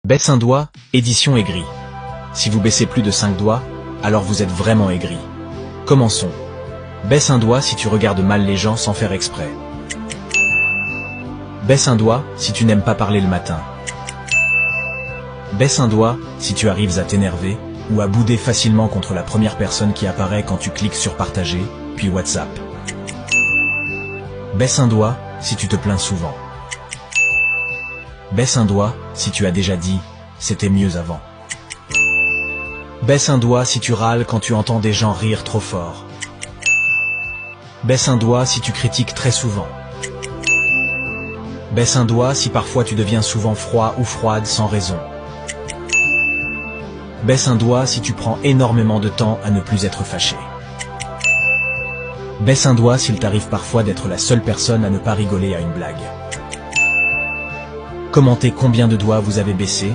Baisse un doigt, édition aigrie. Si vous baissez plus de 5 doigts, alors vous êtes vraiment aigri. Commençons. Baisse un doigt si tu regardes mal les gens sans faire exprès. Baisse un doigt si tu n'aimes pas parler le matin. Baisse un doigt si tu arrives à t'énerver ou à bouder facilement contre la première personne qui apparaît quand tu cliques sur partager, puis WhatsApp. Baisse un doigt si tu te plains souvent. Baisse un doigt si tu as déjà dit « c'était mieux avant ». Baisse un doigt si tu râles quand tu entends des gens rire trop fort. Baisse un doigt si tu critiques très souvent. Baisse un doigt si parfois tu deviens souvent froid ou froide sans raison. Baisse un doigt si tu prends énormément de temps à ne plus être fâché. Baisse un doigt s'il t'arrive parfois d'être la seule personne à ne pas rigoler à une blague. Commentez combien de doigts vous avez baissé